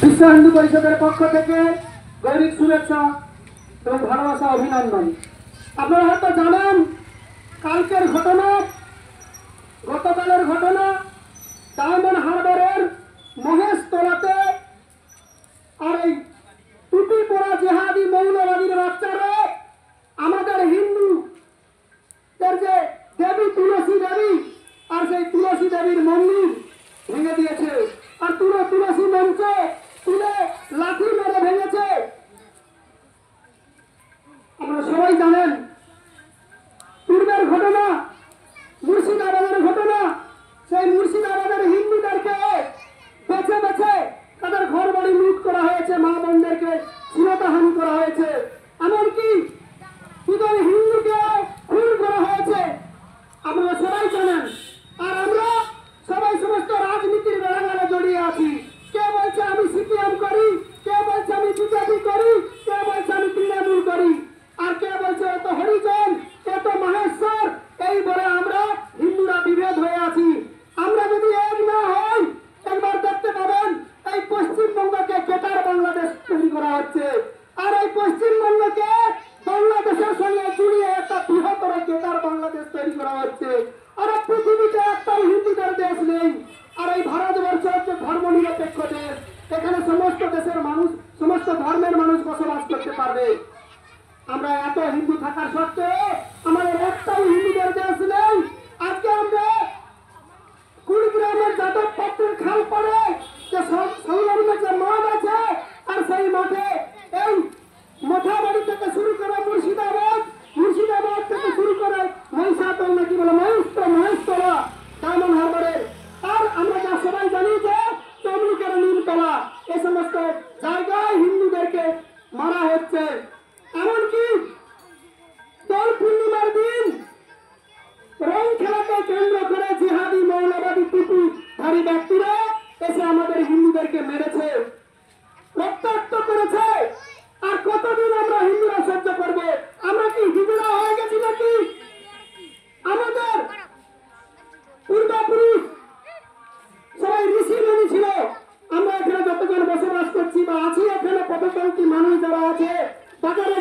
বিশ্ব হিন্দু পরিষদের পক্ষ থেকে গৌরী শুভেচ্ছা এবং ভালোবাসা অভিনন্দন। আপনারা হয়তো জানেন কালকের ঘটনা, গতকালের ঘটনা, ডায়মন্ড হারবারের মহেশতলাতে আর এই টুপি পরা জেহাদি মৌলবাদীর বাচ্চারা আমাদের হিন্দুদের যে দেবী তুলসী দেবী আর সেই তুলসী দেবীর মন্দির ভেঙে দিয়েছে আর তুলসী মঞ্চে তুলে লাঠি মেরে ভেঙেছে। আপনারা সবাই জানেন পূর্বের ঘটনা, মুর্শিদাবাদের ঘটনা। সেই মুর্শিদাবাদের হিন্দুদেরকে বেছে বেছে তাদের ঘর বাড়ি লুট করা হয়েছে, মা বোনদেরকে শ্লীলতাহানি করা হয়েছে, এমনকি দুজন হিন্দুকে খুন করা হয়েছে। আপনারা সবাই জানেন। আর আমরা সবাই সমস্ত রাজনীতির বেড়াগালে জড়িয়ে আছি। কে বলছে আমি সিপিএম করি, কে বলছে আমি বিজেপি করি, কে বলছে আমি তৃণমূল করি, আর কে বলছে এত হরিজন, এত মহেশ্বর। এই বলে আমরা হিন্দুরা বিভেদ হয়ে আছি। আমরা যদি এক না হই, একবার দেখতে পাবেন এই পশ্চিমবঙ্গকে কেটার বাংলাদেশ তৈরি করা হচ্ছে। আর এই পশ্চিমবঙ্গকে বাংলাদেশের সঙ্গে জুড়িয়ে একটা বৃহত্তর কেটার বাংলাদেশ তৈরি করা হচ্ছে। আর পৃথিবীতে একটা হিন্দুদের দেশ নেই। আর এই ভারতবর্ষ হচ্ছে ধর্মনিরপেক্ষ দেশ। এখানে সমস্ত দেশের মানুষ, সমস্ত ধর্মের মানুষ বসবাস করতে পারবে। আমরা এত হিন্দু থাকার সত্ত্বেও আমাদের একটাও হিন্দুদের দেশ নেই। আজকে আমরা কুড়িগ্রামের যাদব পত্রের খাল পরে যে সংলগ্ন যে মাঠ আছে, আর সেই মাঠে এই মথাবাড়ি থেকে শুরু করে মুর্শিদাবাদ, মুর্শিদাবাদ থেকে শুরু করে মহিষাতল নাকি বলে মহেশতলা, ডায়মন্ড হারবারের, আর আমরা যা সবাই জানি যে তমলুকের নীলতলা, এ সমস্ত জায়গায় হিন্দুদেরকে মারা হচ্ছে। এমনকি দোল পূর্ণিমার দিন রং খেলাকে কেন্দ্র করে জিহাদি মৌলবাদী টুপিধারী ব্যক্তিরা এসে আমাদের হিন্দুদেরকে মেরেছে, রক্তাক্ত করেছে। আর কতদিন আমরা হিন্দুরা সহ্য করবে? আমরা কি হিন্দুরা হয়ে গেছি নাকি? আমাদের পূর্বপুরুষ সবাই ঋষি মুনি ছিল। আমরা এখানে যতজন বসবাস করছি বা আছি, এখানে পদতন্ত্রী মানুষ যারা আছে, বাজারে